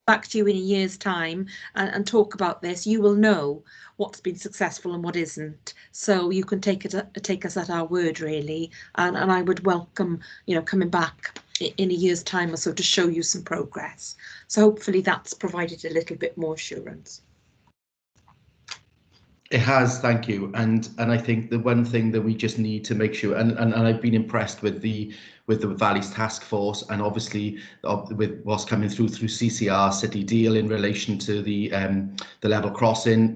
back to you in a year's time and talk about this, you will know what's been successful and what isn't. So you can take us at our word, really. And I would welcome, coming back in a year's time or so to show you some progress. So hopefully that's provided a little bit more assurance. It has, thank you. And I think the one thing that we just need to make sure, and I've been impressed with the Valleys Task Force, and obviously with what's coming through CCR City Deal in relation to the level crossing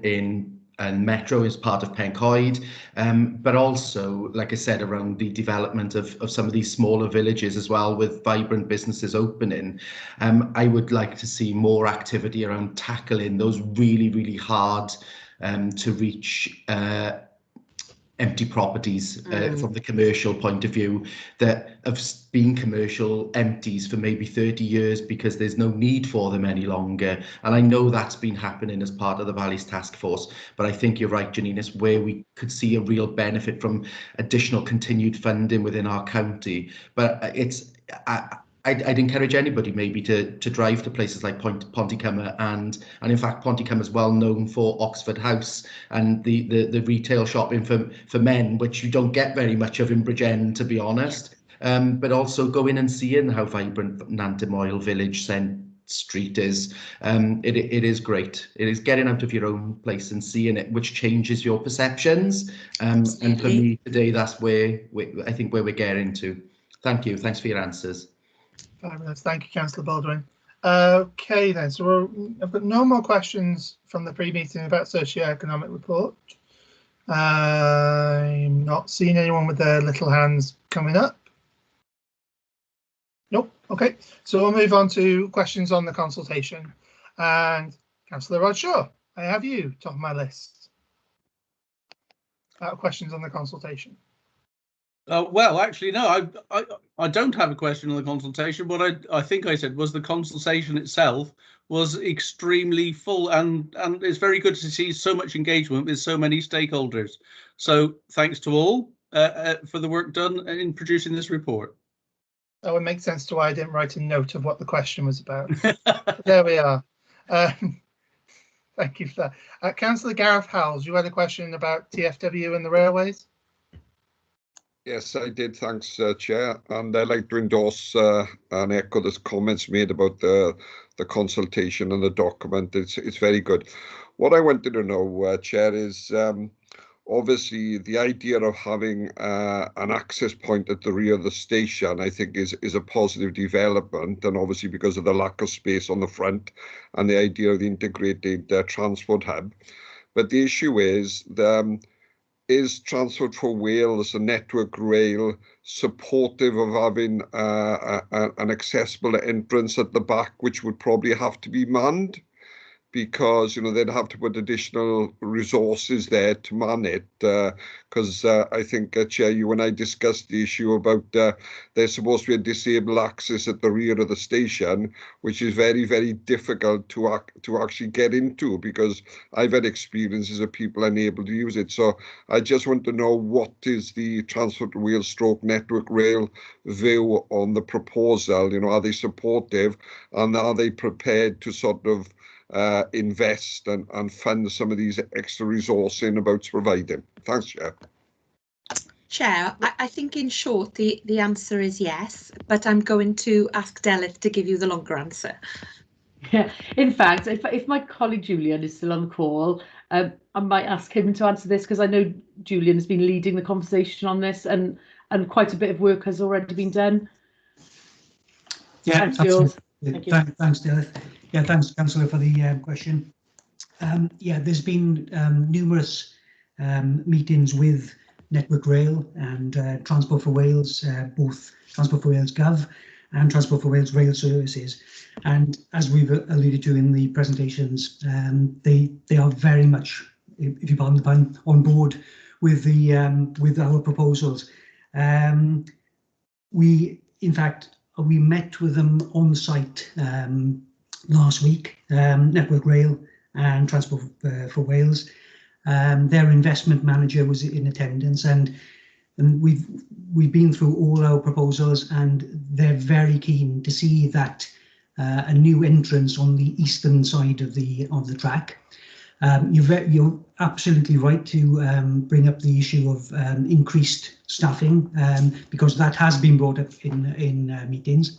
and Metro is part of Pencoed, but also, like I said, around the development of some of these smaller villages as well, with vibrant businesses opening. I would like to see more activity around tackling those really, really hard to reach empty properties from the commercial point of view, that have been commercial empties for maybe 30 years because there's no need for them any longer. And I know that's been happening as part of the Valleys Task Force, but I think you're right, Janine, it's where we could see a real benefit from additional continued funding within our county. But I'd encourage anybody maybe to drive to places like Pontycummer, and in fact Pontycummer is well known for Oxford House and the retail shopping for men, which you don't get very much of in Bridgend, to be honest. But also go in and seeing how vibrant Nantymoel Village Street is. It is great. It is getting out of your own place and seeing it, which changes your perceptions. And for me today, that's where I think where we're getting to. Thank you. Thanks for your answers. Fabulous. Thank you, Councillor Baldwin. Okay, then. So I've got no more questions from the pre-meeting about socio-economic report. I'm not seeing anyone with their little hands coming up. Nope. Okay, so we'll move on to questions on the consultation. And Councillor Rodshaw, I have you top of my list. Questions on the consultation. Well, actually, no, I don't have a question on the consultation. What I think I said was the consultation itself was extremely full, and it's very good to see so much engagement with so many stakeholders. So thanks to all for the work done in producing this report. Oh, it makes sense to why I didn't write a note of what the question was about. There we are. Thank you for that. Councillor Gareth Howells, you had a question about TFW and the railways? Yes, I did. Thanks, Chair. And I'd like to endorse and echo the comments made about the consultation and the document. It's very good. What I wanted to know, Chair, is obviously the idea of having an access point at the rear of the station, I think, is a positive development, and obviously because of the lack of space on the front and the idea of the integrated transport hub. But the issue is Transport for Wales and Network Rail supportive of having an accessible entrance at the back, which would probably have to be manned? Because they'd have to put additional resources there to man it, because I think, Chair, you and I discussed the issue about there's supposed to be a disabled access at the rear of the station, which is very, very difficult to actually get into, because I've had experiences of people unable to use it. So I just want to know, what is the Transport for Wales / Network Rail view on the proposal? Are they supportive, and are they prepared to sort of invest and fund some of these extra resources in about providing? Thanks, Chair. Chair, I think in short the answer is yes, but I'm going to ask Delith to give you the longer answer. Yeah, in fact, if my colleague Julian is still on the call, I might ask him to answer this, because I know Julian has been leading the conversation on this, and quite a bit of work has already been done. Yeah, thanks, Jules. Thank you. Thanks, Delith. Yeah, thanks, Councillor, for the question. Yeah, there's been numerous meetings with Network Rail and Transport for Wales, both Transport for Wales Gov and Transport for Wales Rail Services. And as we've alluded to in the presentations, they are very much, if you pardon the pun, on board with our proposals. In fact, we met with them on site last week, Network Rail and Transport for Wales. Their investment manager was in attendance, and we've been through all our proposals, and they're very keen to see that a new entrance on the eastern side of the track. You're absolutely right to bring up the issue of increased staffing, because that has been brought up in meetings.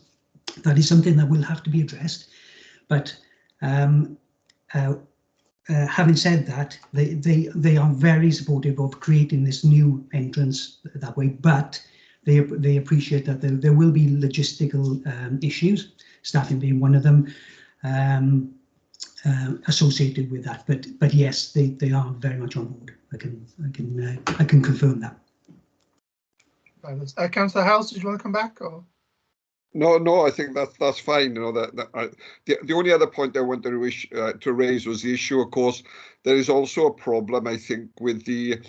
That is something that will have to be addressed. But having said that, they are very supportive of creating this new entrance that way, but they appreciate that there will be logistical issues, staffing being one of them, associated with that. But yes, they are very much on board. I can confirm that. Councillor House, did you want to come back? Or? No, I think that's fine. You know, the only other point I wanted to raise was the issue. Of course, there is also a problem, I think, with the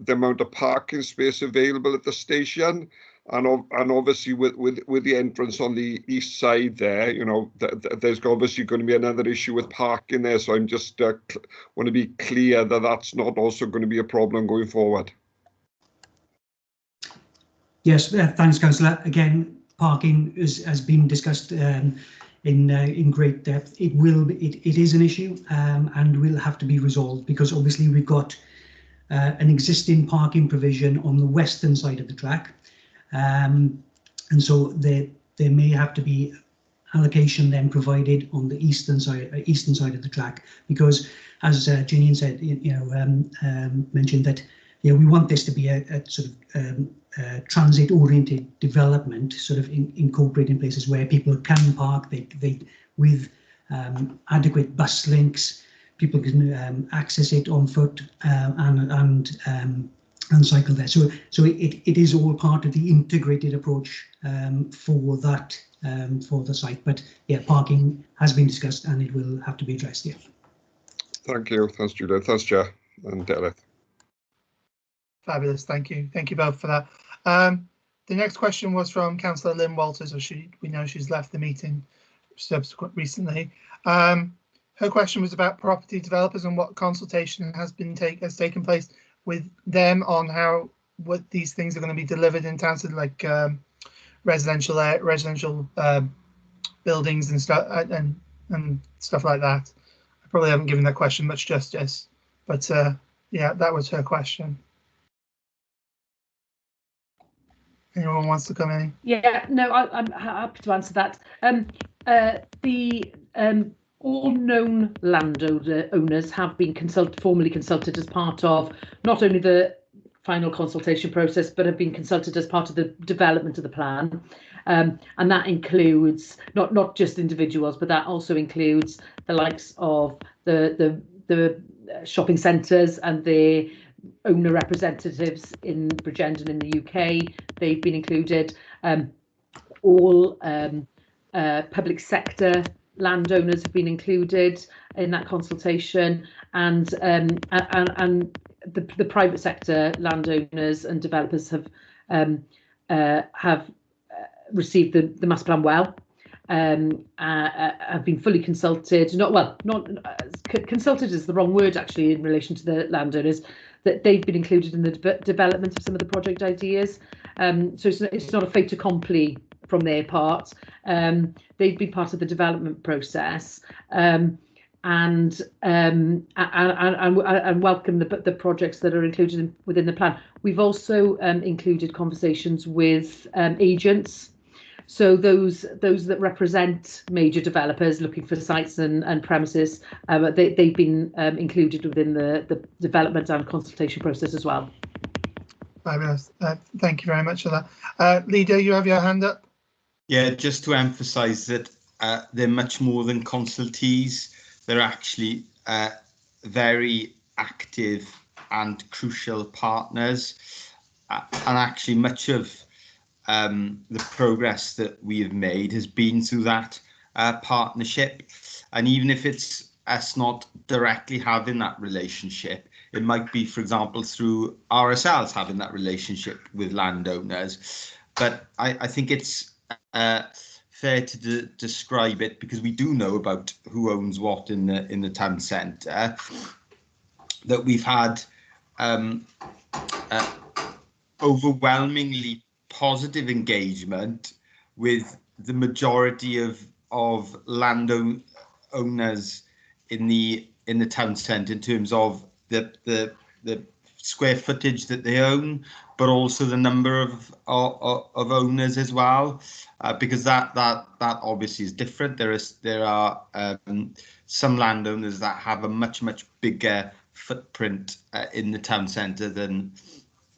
amount of parking space available at the station, and obviously with the entrance on the east side there, you know, there's obviously going to be another issue with parking there. So I'm just want to be clear that that's not also going to be a problem going forward. Yes, thanks, Councillor. Again, parking has been discussed in great depth. It is an issue and will have to be resolved, because obviously we've got an existing parking provision on the western side of the track, and so there may have to be allocation then provided on the eastern side of the track, because as Gillian said, mentioned that we want this to be a sort of transit-oriented development, sort of incorporating places where people can park. With adequate bus links, people can access it on foot and cycle there. So it is all part of the integrated approach for that for the site. But yeah, parking has been discussed and it will have to be addressed. Yeah. Thank you. Thanks, Julia. Thanks, Chair and Derek. Fabulous. Thank you. Thank you both for that. The next question was from Councillor Lynn Walters. We know she's left the meeting recently. Her question was about property developers and what consultation has taken place with them on what these things are going to be delivered in terms of like residential buildings and stuff and stuff like that. I probably haven't given that question much justice, but yeah, that was her question. Anyone wants to come in? Yeah, no, I'm happy to answer that. All known landowners have been formally consulted as part of not only the final consultation process, but have been consulted as part of the development of the plan. And that includes not just individuals, but that also includes the likes of the shopping centres and the owner representatives in Bridgend and in the UK. They've been included. All public sector landowners have been included in that consultation, and the private sector landowners and developers have received the master plan well. Have been fully consulted. Consulted is the wrong word actually in relation to the landowners. That they've been included in the development of some of the project ideas. So it's not a fait accompli from their part. They've been part of the development process and welcome the projects that are included within the plan. We've also included conversations with agents. So those that represent major developers looking for sites and premises, they've been included within the development and consultation process as well. Fabulous. Thank you very much for that. Lida, you have your hand up. Yeah, just to emphasise that they're much more than consultees. They're actually very active and crucial partners, and actually much of the progress that we have made has been through that partnership. And even if it's us not directly having that relationship, it might be, for example, through RSLs having that relationship with landowners. But I think it's fair to describe it, because we do know about who owns what in the town centre, that we've had overwhelmingly positive engagement with the majority of of landowners in the town centre in terms of the square footage that they own, but also the number of owners as well, because that obviously is different. There are some landowners that have a much bigger footprint in the town centre than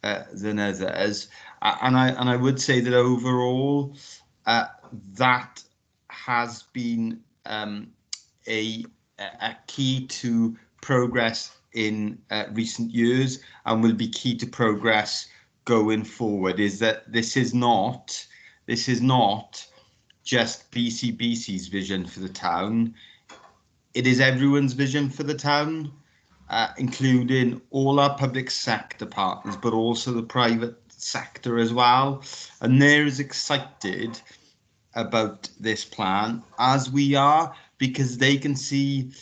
others, and I would say that overall that has been a key to progress in recent years, and will be key to progress going forward. Is that this is not just BCBC's vision for the town. It is everyone's vision for the town, including all our public sector partners, but also the private sector as well. And they're as excited about this plan as we are, because they can see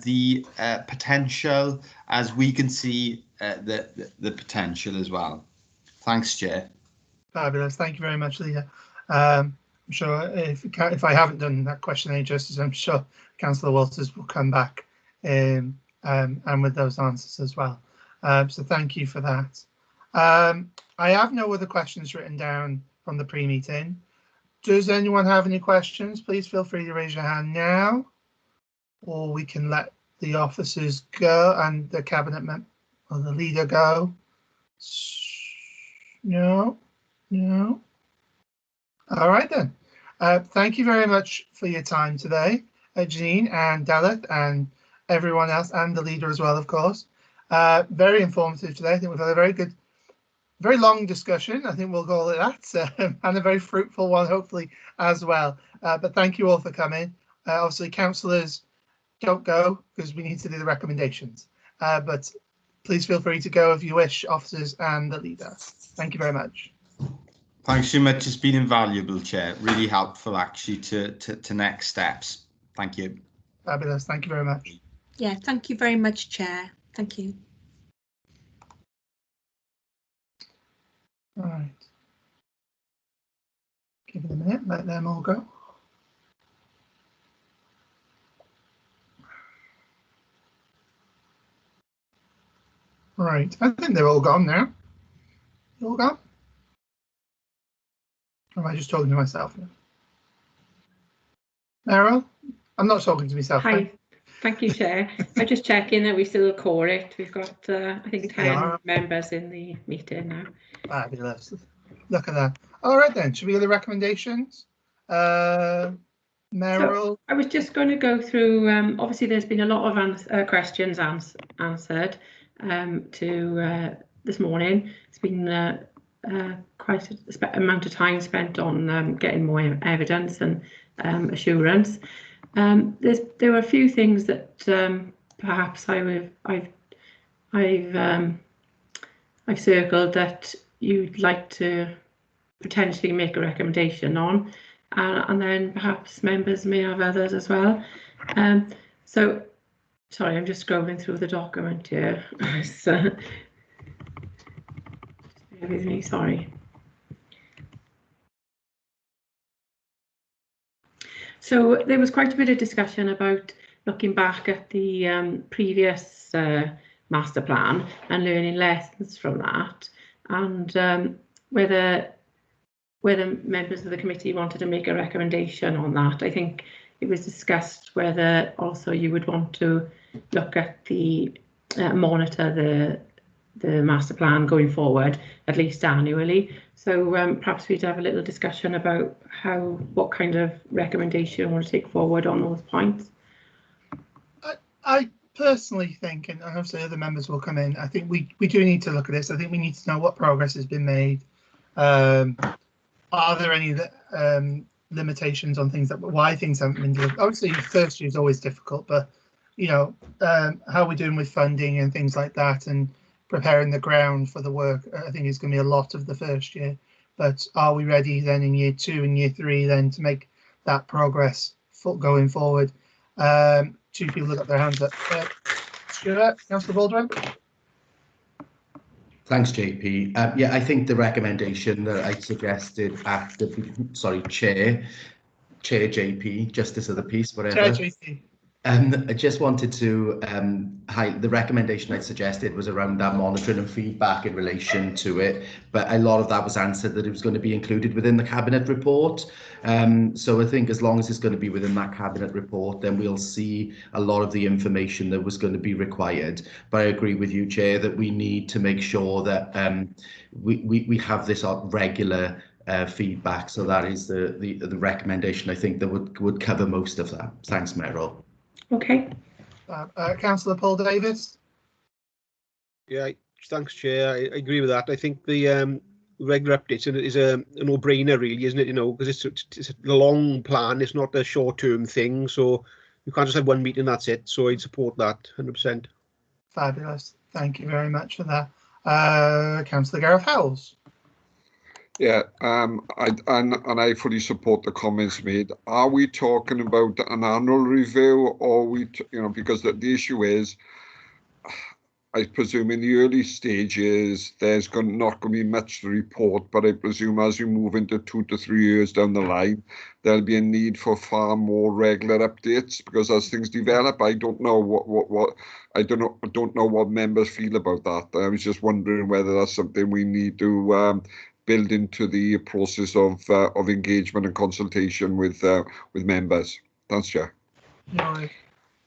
the potential as we can see the potential as well. Thanks, Chair. Fabulous. Thank you very much, Leader. I'm sure if I haven't done that question any justice, I'm sure Councillor Walters will come back and with those answers as well. So thank you for that. I have no other questions written down from the pre-meeting. Does anyone have any questions? Please feel free to raise your hand now, or we can let the officers go and the cabinet member or the leader go. No. All right then. Thank you very much for your time today, Janine and Dalit and everyone else, and the leader as well, of course. Very informative today. I think we've had a very good, very long discussion. I think we'll call it that, and a very fruitful one, hopefully, as well. But thank you all for coming. Obviously, councillors, don't go because we need to do the recommendations. But please feel free to go if you wish, officers and the leader. Thank you very much. Thanks so much. It's been invaluable, Chair. Really helpful, actually, to next steps. Thank you. Fabulous. Thank you very much. Yeah, thank you very much, Chair. Thank you. All right. Give it a minute, let them all go. Right, I think they're all gone now. They're all gone? Or am I just talking to myself now? Meryl? I'm not talking to myself. Hi, thank you, Chair. I'm just checking that we still core it. We've got, I think, 10 members in the meeting now. Fabulous. Look at that. All right then, should we get the recommendations? Meryl? So I was just going to go through, obviously there's been a lot of questions answered to this morning. It's been quite a amount of time spent on getting more evidence and assurance. There were a few things that perhaps I've circled that you'd like to potentially make a recommendation on, and then perhaps members may have others as well. So, sorry, I'm just scrolling through the document here. So, bear with me, sorry. So there was quite a bit of discussion about looking back at the previous master plan and learning lessons from that, and whether members of the committee wanted to make a recommendation on that. I think it was discussed whether also you would want to look at the monitor the master plan going forward, at least annually. So perhaps we'd have a little discussion about what kind of recommendation you want to take forward on those points. I personally think, and obviously other members will come in, I think we do need to look at this. I think we need to know what progress has been made. Are there any limitations on things why things haven't been delivered? Obviously, the first year is always difficult, but you know, how we're doing with funding and things like that, and preparing the ground for the work, I think is going to be a lot of the first year. But are we ready then in year 2 and year 3 then to make that progress going forward? 2 people have got their hands up. Stuart, Councillor Baldwin. Thanks, JP. Yeah, I think the recommendation that I suggested at the Chair Chair JP, Justice of the Peace, whatever. Chair JP. I just wanted to the recommendation I suggested was around that monitoring and feedback in relation to it, but a lot of that was answered that it was going to be included within the Cabinet report. So I think as long as it's going to be within that Cabinet report, then we'll see a lot of the information that was going to be required. But I agree with you, Chair, that we need to make sure that we have this regular feedback. So that is the recommendation, I think, that would cover most of that. Thanks, Meryl. Okay. Councillor Paul Davis. Yeah, thanks, Chair. I agree with that. I think the regular updates is a no-brainer, really, isn't it? You know, because it's a long plan. It's not a short-term thing, so you can't just have one meeting. That's it. So I'd support that 100%. Fabulous. Thank you very much for that. Councillor Gareth Howells. Yeah, I fully support the comments made. Are we talking about an annual review, or because the issue is, I presume in the early stages there's not going to be much to report, but I presume as we move into 2 to 3 years down the line, there'll be a need for far more regular updates, because as things develop, I don't know don't know what members feel about that. I was just wondering whether that's something we need to build into the process of engagement and consultation with members. Thanks, Chair. No.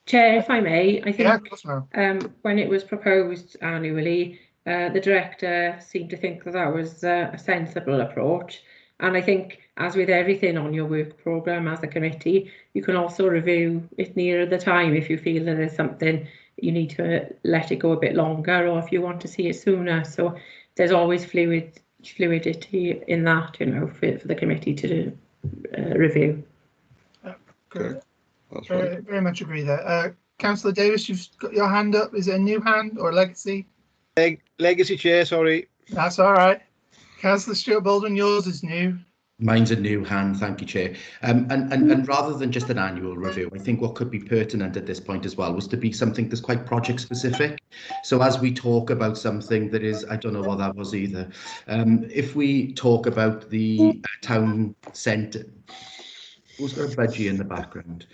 Chair, if I may, I think yeah, when it was proposed annually, the director seemed to think that was a sensible approach. And I think, as with everything on your work programme as a committee, you can also review it nearer the time if you feel that there's something you need to let it go a bit longer, or if you want to see it sooner. So there's always fluidity in that, for the committee to review. Good. Very much agree there. Councillor Davis, you've got your hand up. Is it a new hand or a legacy? Legacy, Chair, sorry. That's all right. Councillor Stuart Baldwin, yours is new. Mine's a new hand, thank you, Chair. And rather than just an annual review, I think what could be pertinent at this point as well was to be something that's quite project specific. So as we talk about something that is, I don't know what that was either. If we talk about the town centre, who's got a budgie in the background?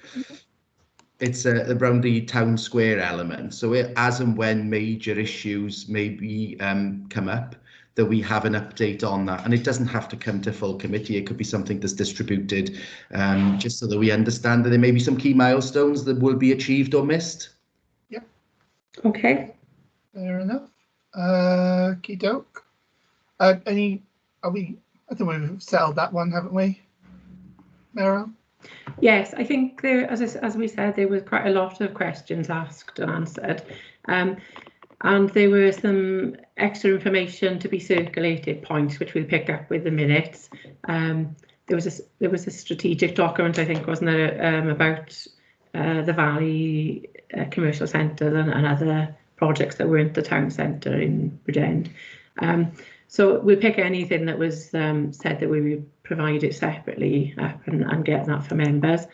It's around the town square element. So as and when major issues maybe come up, that we have an update on that, and it doesn't have to come to full committee. It could be something that's distributed, just so that we understand that there may be some key milestones that will be achieved or missed. Yeah. Okay. Fair enough. Okie doke. I think we've settled that one, haven't we, Meryl? Yes, I think there, as we said, there was quite a lot of questions asked and answered. And there were some extra information to be circulated, points which we'll pick up with the minutes. There was a strategic document, I think, wasn't there, about the Valley Commercial Centre and other projects that weren't the town centre in Bridgend. So we'll pick anything that was said that we would provide it separately up and get that for members.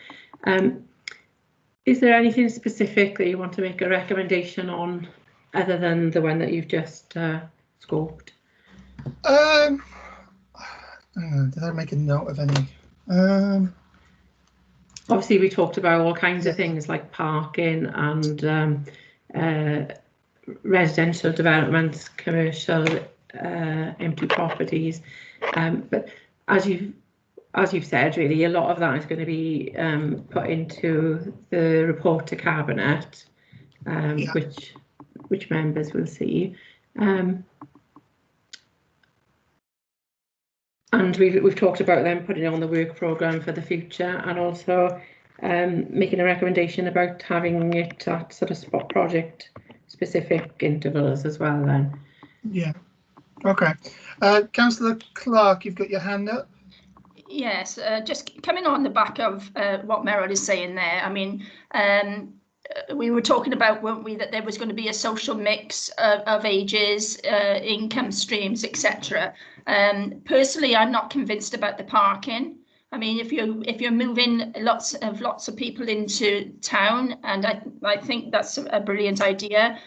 Is there anything specific that you want to make a recommendation on, other than the one that you've just scoped? Did I make a note of any? Obviously, we talked about all kinds of things like parking and residential developments, commercial empty properties. But as you've said, really, a lot of that is going to be put into the report to Cabinet, yeah, which members will see. And we've talked about them putting it on the work programme for the future, and also making a recommendation about having it at sort of spot project specific intervals as well then. Yeah. Okay. Councillor Clark, you've got your hand up. Yes, just coming on the back of what Meryl is saying there. I mean, we were talking about, weren't we, that there was going to be a social mix of ages, income streams, etc. Personally, I'm not convinced about the parking. I mean, if you're moving lots of people into town, and I think that's a brilliant idea.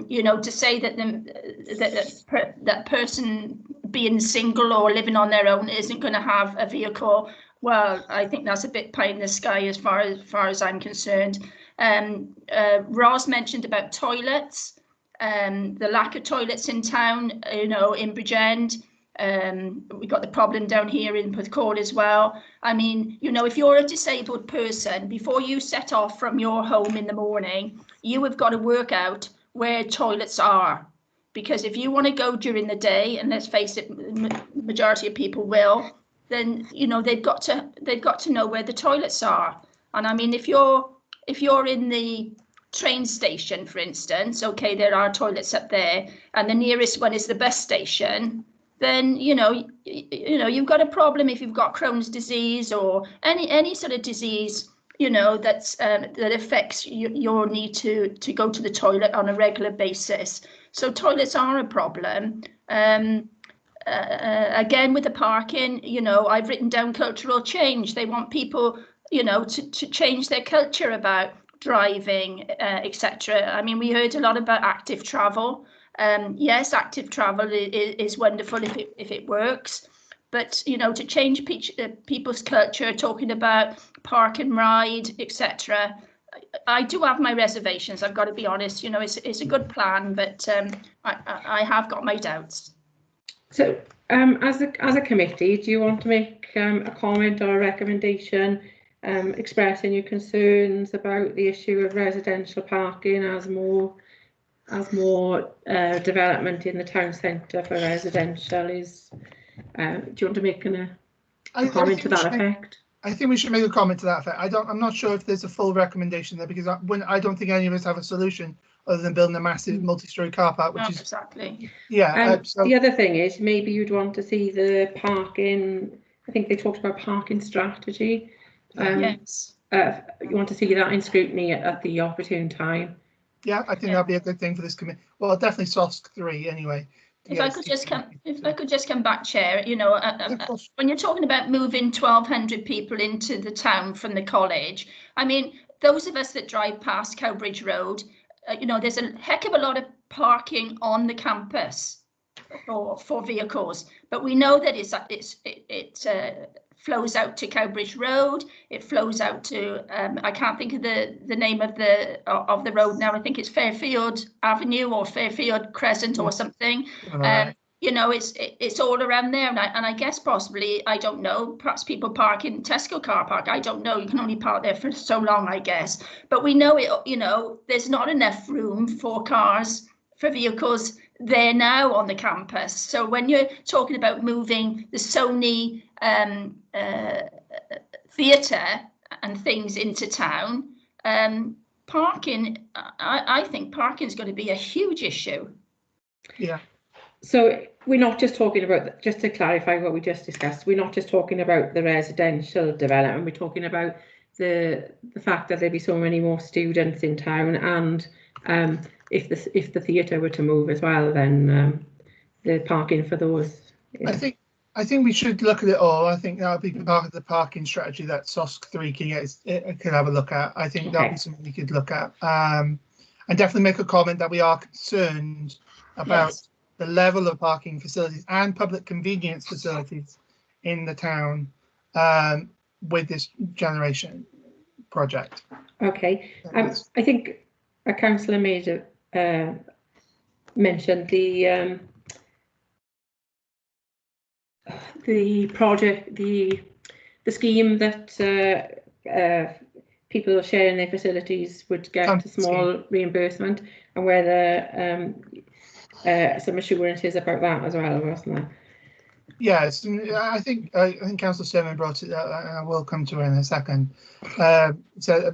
You know, to say that that person being single or living on their own isn't going to have a vehicle Well, I think that's a bit pie in the sky as far as I'm concerned. Ross mentioned about toilets, the lack of toilets in town, you know, in Bridgend. We got the problem down here in Porthcawl as well. I mean, you know, if you're a disabled person, before you set off from your home in the morning, you have got to work out where toilets are. Because if you want to go during the day, and let's face it, majority of people will, then, you know, they've got to know where the toilets are. And I mean, if you're in the train station, for instance, okay, there are toilets up there, and the nearest one is the bus station, then you know you've got a problem if you've got Crohn's disease or any sort of disease, you know, that's that affects your need to go to the toilet on a regular basis. So toilets are a problem. Again, with the parking, you know, I've written down cultural change. They want people, you know, to change their culture about driving, etc. I mean, we heard a lot about active travel. Yes, active travel is wonderful if it works, but you know, to change people's culture, talking about park and ride, etc. I do have my reservations. I've got to be honest. You know, it's a good plan, but I have got my doubts. So, as a committee, do you want to make a comment or a recommendation expressing your concerns about the issue of residential parking as more development in the town centre for residential is? Do you want to make a comment to that effect? I think we should make a comment to that effect. I'm not sure if there's a full recommendation there, because I don't think any of us have a solution other than building a massive multi-storey car park, which is exactly. Yeah. So the other thing is maybe you'd want to see the parking. I think they talked about parking strategy. Yes. You want to see that in scrutiny at the opportune time. Yeah, I think that'd be a good thing for this committee. Well, definitely SOSC3 anyway. If I could just come back, Chair, you know, when you're talking about moving 1,200 people into the town from the college, I mean, those of us that drive past Cowbridge Road, you know, there's a heck of a lot of parking on the campus for vehicles, but we know that it flows out to Cowbridge Road. It flows out to I can't think of the name of the road now. I think it's Fairfield Avenue or Fairfield Crescent or something. You know, it's all around there, and I guess possibly, I don't know, perhaps people park in Tesco car park. I don't know. You can only park there for so long, I guess. But we know it. You know, there's not enough room for cars, for vehicles there now on the campus. So when you're talking about moving the Sony theatre and things into town, parking, I think parking is going to be a huge issue. Yeah. So we're not just talking about, just to clarify what we just discussed, we're not just talking about the residential development, we're talking about the fact that there'll be so many more students in town, and if the theatre were to move as well, then the parking for those. Yeah. I think we should look at it all. I think that would be part of the parking strategy that SOSC3 can have a look at. I think that would be something we could look at. And definitely make a comment that we are concerned about the level of parking facilities and public convenience facilities in the town with this generation project. Okay. I think a councillor made mentioned the project, the scheme that people sharing their facilities would get a small reimbursement, and whether some assurances about that as well, wasn't there? Yes, I think Councillor Sturman brought it up, and I will come to it in a second. But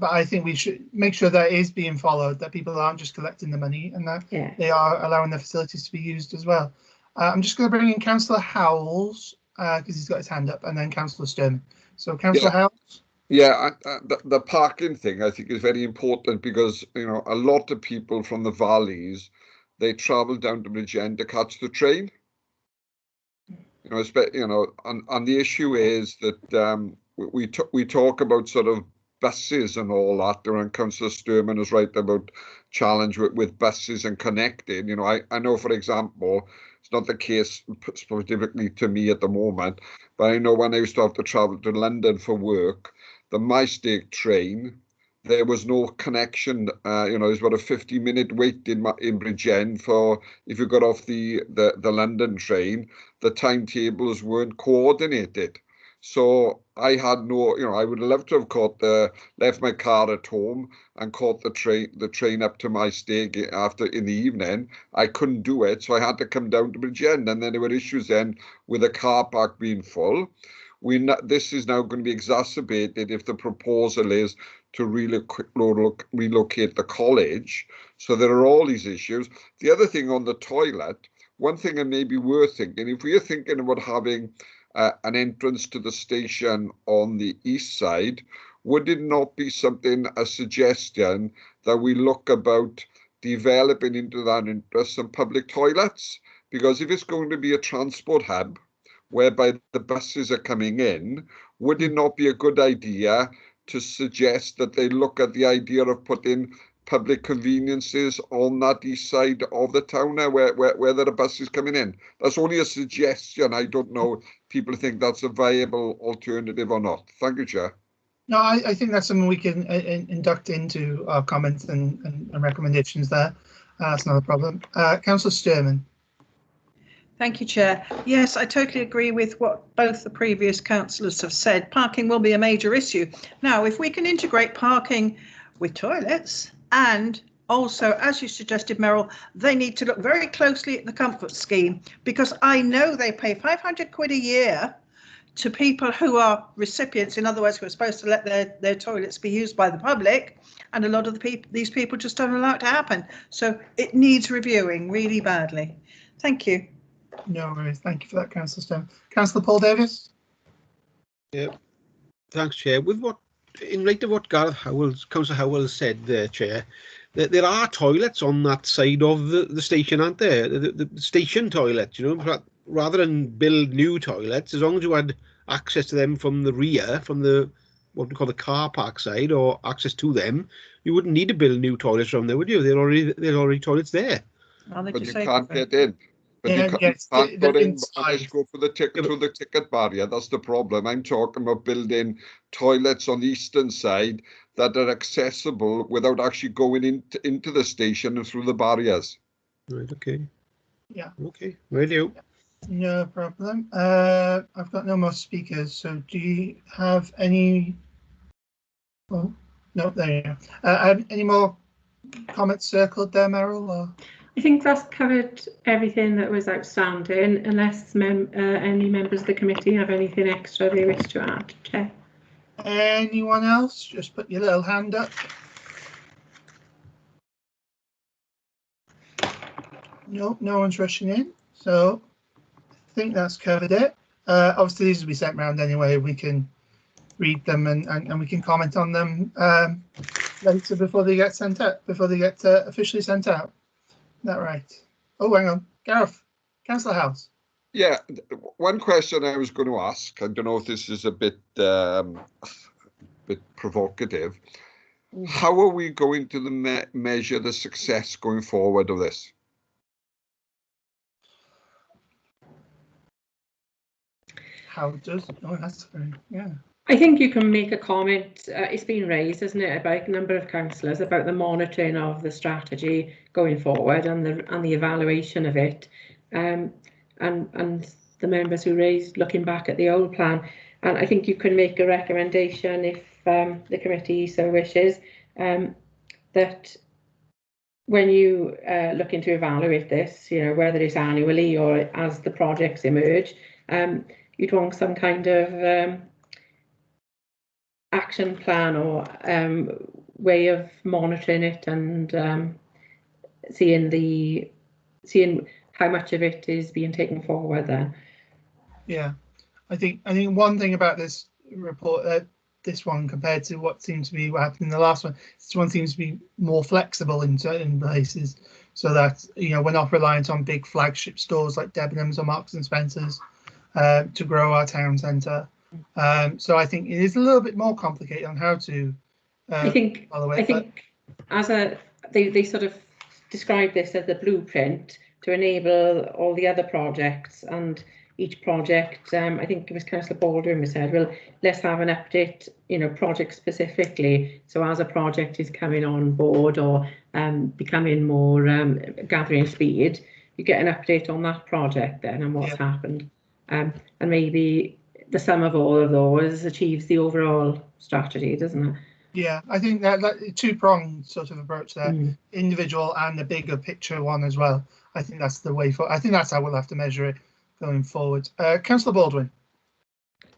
I think we should make sure that is being followed, that people aren't just collecting the money, and that they are allowing the facilities to be used as well. I'm just going to bring in Councillor Howells because he's got his hand up, and then Councillor Sturman. So Councillor Howells. Yeah, the parking thing I think is very important, because you know, a lot of people from the valleys, they travel down to Bridgend to catch the train. You know, and the issue is that we talk about sort of buses and all that, and Councillor Sturman is right about challenge with buses and connecting. You know, I know, for example, not the case specifically to me at the moment, but I know when I used to have to travel to London for work, the Maesteg train, there was no connection. You know, there's about a 50-minute wait in Bridgend for if you got off the London train. The timetables weren't coordinated. So I had no, you know, I would love to have left my car at home and caught the train up to Maesteg in the evening. I couldn't do it, so I had to come down to Bridgend, and then there were issues then with the car park being full. This is now going to be exacerbated if the proposal is to relocate the college. So there are all these issues. The other thing on the toilet, one thing that may be worth thinking, if we are thinking about having an entrance to the station on the east side, would it not be a suggestion that we look about developing into that interest some public toilets? Because if it's going to be a transport hub whereby the buses are coming in, would it not be a good idea to suggest that they look at the idea of putting public conveniences on that east side of the town now where there are buses coming in? That's only a suggestion. I don't know if people think that's a viable alternative or not. Thank you, Chair. No, I think that's something we can induct into our comments and recommendations there. That's not a problem. Councillor Sturman. Thank you, Chair. Yes, I totally agree with what both the previous councillors have said. Parking will be a major issue. Now, if we can integrate parking with toilets, and also, as you suggested, Merrill, they need to look very closely at the comfort scheme, because I know they pay 500 quid a year to people who are recipients, in other words, who are supposed to let their toilets be used by the public, and a lot of these people just don't allow it to happen. So it needs reviewing really badly. Thank you. No worries. Thank you for that, Councillor Stone. Councillor Paul Davis. Yeah, thanks, Chair. In light of what Councillor Howell said there, Chair, there are toilets on that side of the station, aren't there? The station toilets, you know, rather than build new toilets, as long as you had access to them from the rear, from what we call the car park side, or access to them, you wouldn't need to build new toilets from there, would you? There are already toilets there. But you can't get in. But Yeah, you can't go in unless you go for the ticket through the ticket barrier. That's the problem. I'm talking about building toilets on the eastern side that are accessible without actually going into the station and through the barriers. Right. Okay. Yeah. Okay. Radio. No problem. I've got no more speakers. So do you have any? Oh no, there you go. Any more comments circled there, Merrill? Or? I think that's covered everything that was outstanding, unless any members of the committee have anything extra they wish to add. Chair. Anyone else? Just put your little hand up. Nope, no one's rushing in. So I think that's covered it. Obviously, these will be sent around anyway. We can read them and we can comment on them later before they get sent out, before they get officially sent out. Is that right? Oh, hang on. Gareth, Councillor House. Yeah, one question I was going to ask, I don't know if this is a bit provocative. How are we going to measure the success going forward of this? How does? Oh, that's very, yeah. I think you can make a comment. It's been raised, isn't it, by a number of councillors about the monitoring of the strategy going forward and the evaluation of it, and the members who raised looking back at the old plan. And I think you can make a recommendation if the committee so wishes, that when you looking to evaluate this, you know, whether it's annually or as the projects emerge, you'd want some kind of action plan or way of monitoring it and seeing how much of it is being taken forward then. Yeah, I think one thing about this report, this one compared to what seems to be what happened in the last one, this one seems to be more flexible in certain places, so that, you know, we're not reliant on big flagship stores like Debenhams or Marks and Spencers to grow our town centre. So I think it is a little bit more complicated on how to. I think as they sort of describe this as the blueprint, to enable all the other projects, and each project, I think it was Councillor Baldwin who said, well, let's have an update, project specifically. So as a project is coming on board or becoming more gathering speed, you get an update on that project then and what's happened. And maybe the sum of all of those achieves the overall strategy, doesn't it? Yeah, I think that two-pronged sort of approach there, individual and the bigger picture one as well. I think that's the way forward. I think that's how we'll have to measure it going forward. Councillor Baldwin.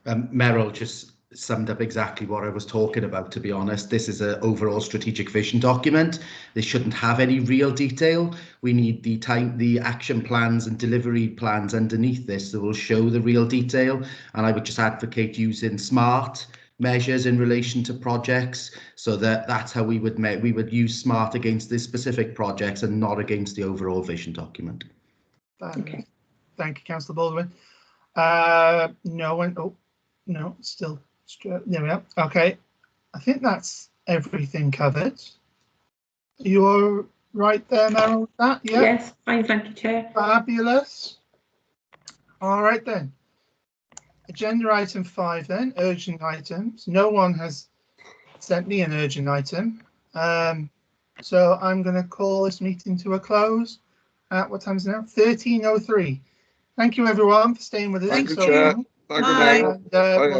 Meryl just summed up exactly what I was talking about, to be honest. This is an overall strategic vision document. They shouldn't have any real detail. We need the action plans and delivery plans underneath this that will show the real detail. And I would just advocate using SMART measures in relation to projects, so that's how we would use SMART against the specific projects and not against the overall vision document. Okay. Thank you, Councillor Baldwin. No one. Oh, no, still. There we are. Okay, I think that's everything covered. You're right there, Meryl, with that? Yeah. Yes, fine, thank you, Chair. Fabulous. All right then. Agenda item 5 then, urgent items. No one has sent me an urgent item. So I'm going to call this meeting to a close at what time is it now? 13:03. Thank you everyone for staying with us. Thank you, Chair. Thank you, Meryl. Bye.